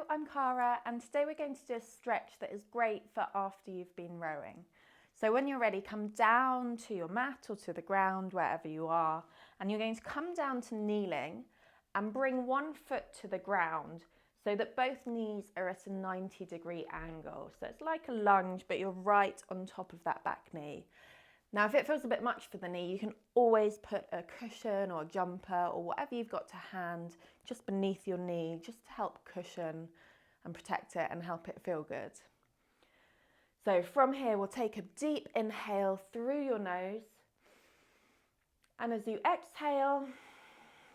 I'm Cara, and today we're going to do a stretch that is great for after you've been rowing. So when you're ready, come down to your mat or to the ground, wherever you are, and you're going to come down to kneeling and bring one foot to the ground so that both knees are at a 90-degree angle. So it's like a lunge, but you're right on top of that back knee. Now, if it feels a bit much for the knee, you can always put a cushion or a jumper or whatever you've got to hand just beneath your knee, just to help cushion and protect it and help it feel good. So from here, we'll take a deep inhale through your nose. And as you exhale,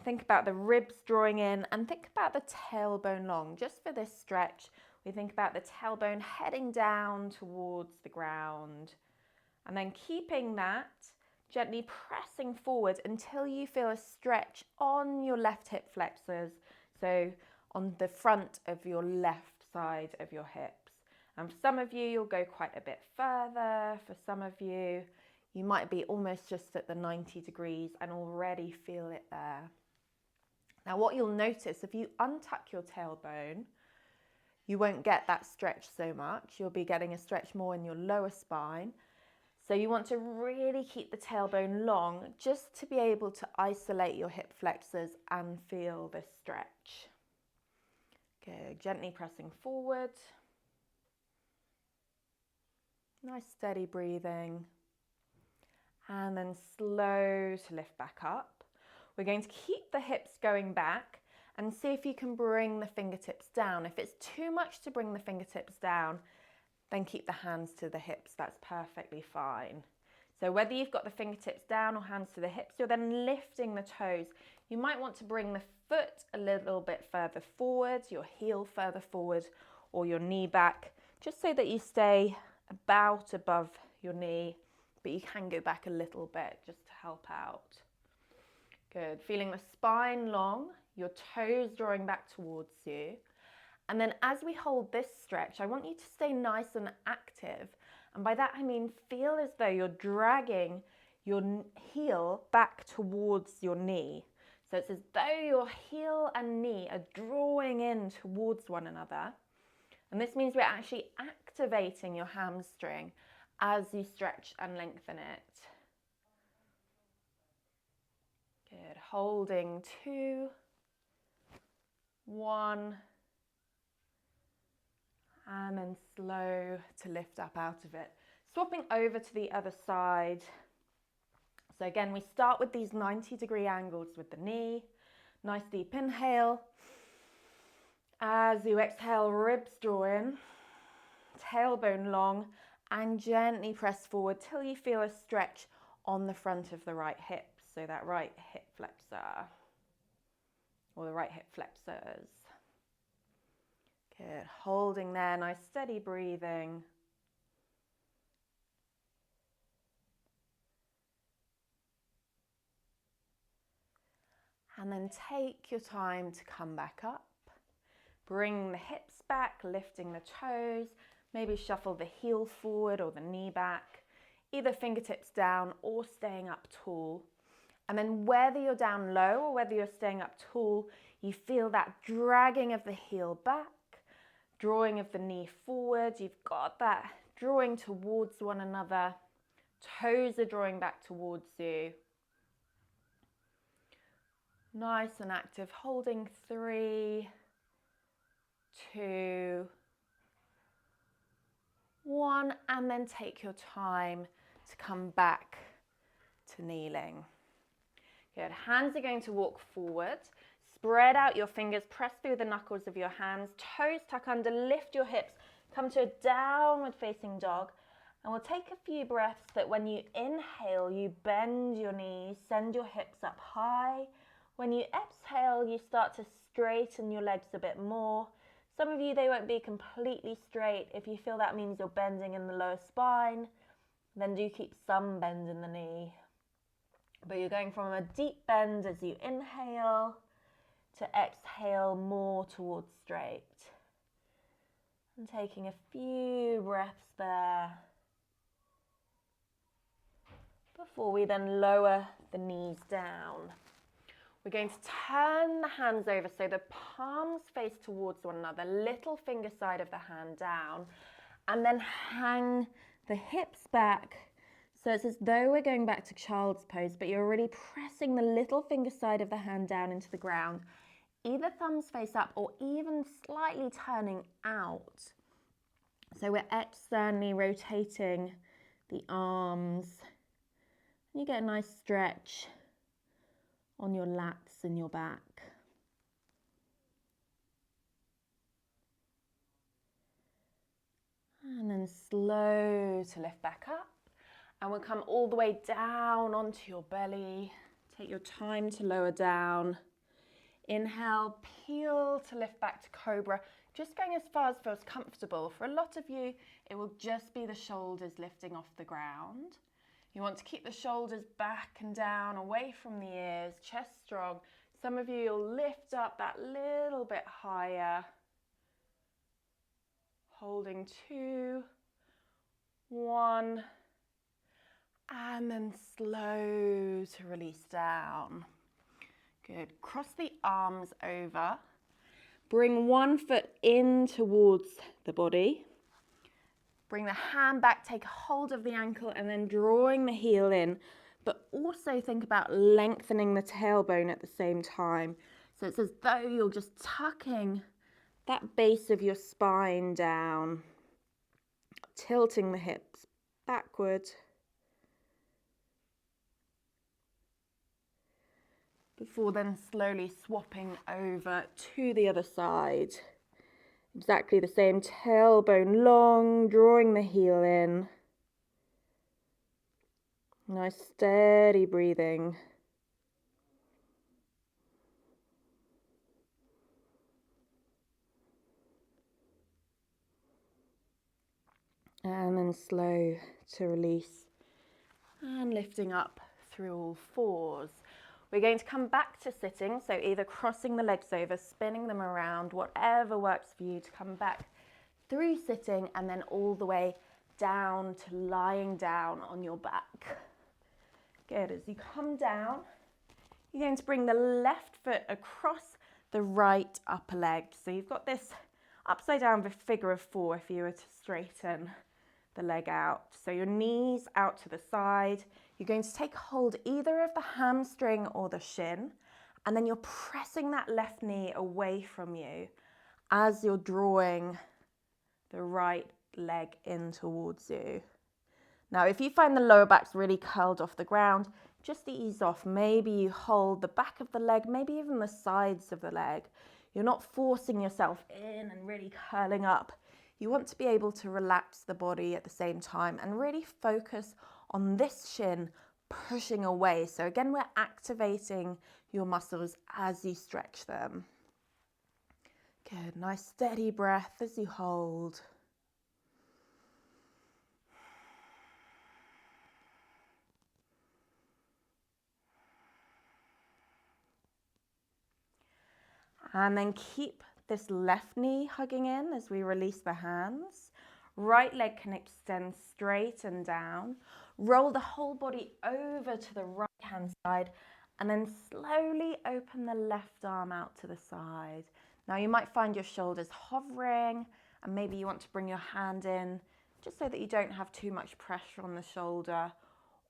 think about the ribs drawing in and think about the tailbone long. Just for this stretch, we think about the tailbone heading down towards the ground. And then keeping that, gently pressing forward until you feel a stretch on your left hip flexors, so on the front of your left side of your hips. And for some of you, you'll go quite a bit further. For some of you, you might be almost just at the 90 degrees and already feel it there. Now, what you'll notice, if you untuck your tailbone, you won't get that stretch so much. You'll be getting a stretch more in your lower spine. So you want to really keep the tailbone long just to be able to isolate your hip flexors and feel this stretch. Good, gently pressing forward. Nice steady breathing. And then slow to lift back up. We're going to keep the hips going back and see if you can bring the fingertips down. If it's too much to bring the fingertips down, then keep the hands to the hips, that's perfectly fine. So whether you've got the fingertips down or hands to the hips, you're then lifting the toes. You might want to bring the foot a little bit further forward, your heel further forward, or your knee back, just so that you stay about above your knee, but you can go back a little bit just to help out. Good, feeling the spine long, your toes drawing back towards you. And then as we hold this stretch, I want you to stay nice and active. And by that I mean feel as though you're dragging your heel back towards your knee. So it's as though your heel and knee are drawing in towards one another. And this means we're actually activating your hamstring as you stretch and lengthen it. Good, holding 2, 1, and then slow to lift up out of it. Swapping over to the other side. So again, we start with these 90-degree angles with the knee. Nice deep inhale. As you exhale, ribs draw in, tailbone long, and gently press forward till you feel a stretch on the front of the right hip. So that right hip flexor, or the right hip flexors. Good, holding there, nice steady breathing. And then take your time to come back up. Bring the hips back, lifting the toes. Maybe shuffle the heel forward or the knee back. Either fingertips down or staying up tall. And then whether you're down low or whether you're staying up tall, you feel that dragging of the heel back. Drawing of the knee forward, you've got that drawing towards one another. Toes are drawing back towards you. Nice and active, holding 3, 2, 1, and then take your time to come back to kneeling. Good, hands are going to walk forward. Spread out your fingers, press through the knuckles of your hands, toes tuck under, lift your hips, come to a downward facing dog. And we'll take a few breaths that when you inhale, you bend your knees, send your hips up high. When you exhale, you start to straighten your legs a bit more. Some of you, they won't be completely straight. If you feel that means you're bending in the lower spine, then do keep some bend in the knee. But you're going from a deep bend as you inhale, to exhale more towards straight. And taking a few breaths there before we then lower the knees down. We're going to turn the hands over so the palms face towards one another, little finger side of the hand down, and then hang the hips back. So it's as though we're going back to child's pose, but you're really pressing the little finger side of the hand down into the ground, either thumbs face up or even slightly turning out. So we're externally rotating the arms. And you get a nice stretch on your lats and your back. And then slow to lift back up. And we'll come all the way down onto your belly. Take your time to lower down. Inhale, peel to lift back to cobra. Just going as far as feels comfortable. For a lot of you, it will just be the shoulders lifting off the ground. You want to keep the shoulders back and down, away from the ears, chest strong. Some of you will lift up that little bit higher. Holding 2, 1, and then slow to release down. Good. Cross the arms over. Bring one foot in towards the body. Bring the hand back, take hold of the ankle and then drawing the heel in, but also think about lengthening the tailbone at the same time. So it's as though you're just tucking that base of your spine down, tilting the hips backward. Before then slowly swapping over to the other side. Exactly the same, tailbone long, drawing the heel in. Nice steady breathing. And then slow to release and lifting up through all fours. We're going to come back to sitting, so either crossing the legs over, spinning them around, whatever works for you to come back through sitting and then all the way down to lying down on your back. Good, as you come down, you're going to bring the left foot across the right upper leg. So you've got this upside down figure of 4 if you were to straighten the leg out. So your knees out to the side. You're going to take hold either of the hamstring or the shin, and then you're pressing that left knee away from you as you're drawing the right leg in towards you. Now, if you find the lower back's really curled off the ground, just ease off. Maybe you hold the back of the leg, maybe even the sides of the leg. You're not forcing yourself in and really curling up. You want to be able to relax the body at the same time and really focus on this shin pushing away. So again, we're activating your muscles as you stretch them. Good, nice steady breath as you hold. And then keep this left knee hugging in as we release the hands. Right leg can extend straight and down. Roll the whole body over to the right hand side and then slowly open the left arm out to the side. Now you might find your shoulders hovering and maybe you want to bring your hand in just so that you don't have too much pressure on the shoulder,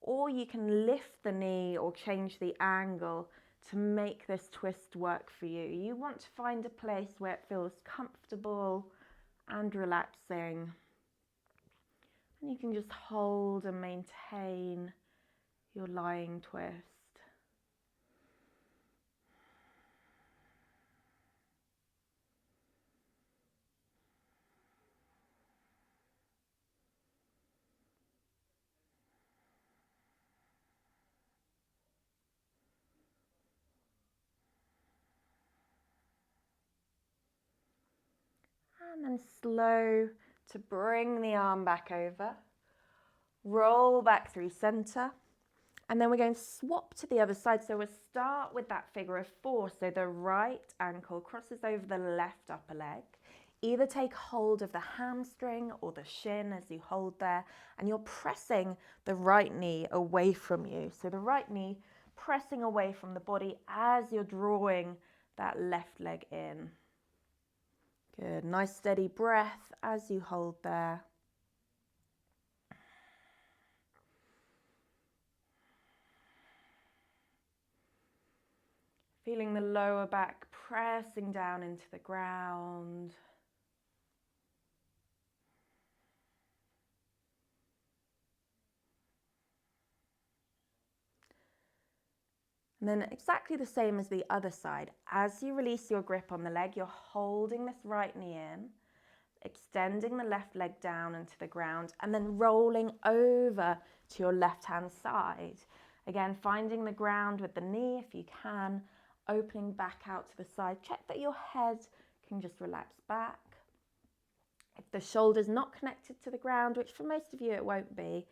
or you can lift the knee or change the angle to make this twist work for you. You want to find a place where it feels comfortable and relaxing. And you can just hold and maintain your lying twist. And then slow to bring the arm back over. Roll back through center. And then we're going to swap to the other side. So we'll start with that figure of 4. So the right ankle crosses over the left upper leg. Either take hold of the hamstring or the shin as you hold there. And you're pressing the right knee away from you. So the right knee pressing away from the body as you're drawing that left leg in. Good, nice steady breath as you hold there. Feeling the lower back pressing down into the ground. And then exactly the same as the other side. As you release your grip on the leg, you're holding this right knee in, extending the left leg down into the ground, and then rolling over to your left-hand side. Again, finding the ground with the knee if you can, opening back out to the side. Check that your head can just relax back. If the shoulder's not connected to the ground, which for most of you it won't be,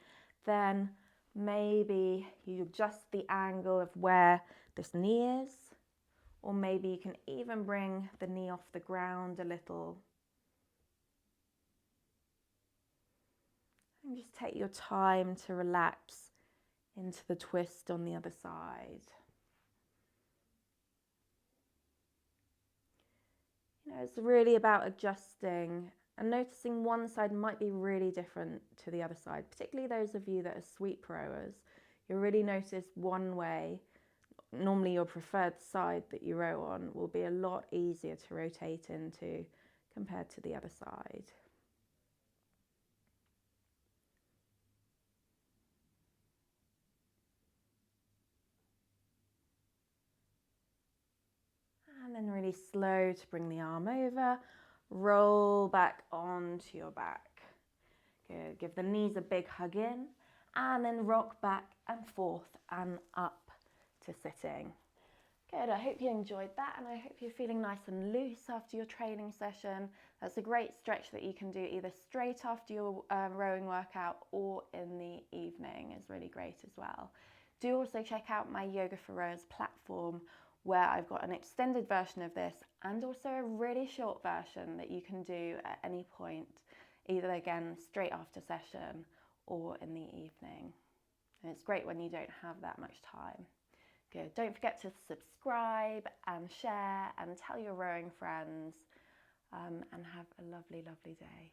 then maybe you adjust the angle of where this knee is, or maybe you can even bring the knee off the ground a little. And just take your time to relax into the twist on the other side. You know, it's really about adjusting and noticing one side might be really different to the other side, particularly those of you that are sweep rowers. You'll really notice one way, normally your preferred side that you row on, will be a lot easier to rotate into compared to the other side. And then really slow to bring the arm over, roll back onto your back. Good, give the knees a big hug in, and then rock back and forth and up to sitting. Good, I hope you enjoyed that, and I hope you're feeling nice and loose after your training session. That's a great stretch that you can do either straight after your rowing workout or in the evening. Is really great as well. Do also check out my Yoga for Rowers platform, where I've got an extended version of this and also a really short version that you can do at any point, either again straight after session or in the evening. And it's great when you don't have that much time. Good. Don't forget to subscribe and share and tell your rowing friends, and have a lovely, lovely day.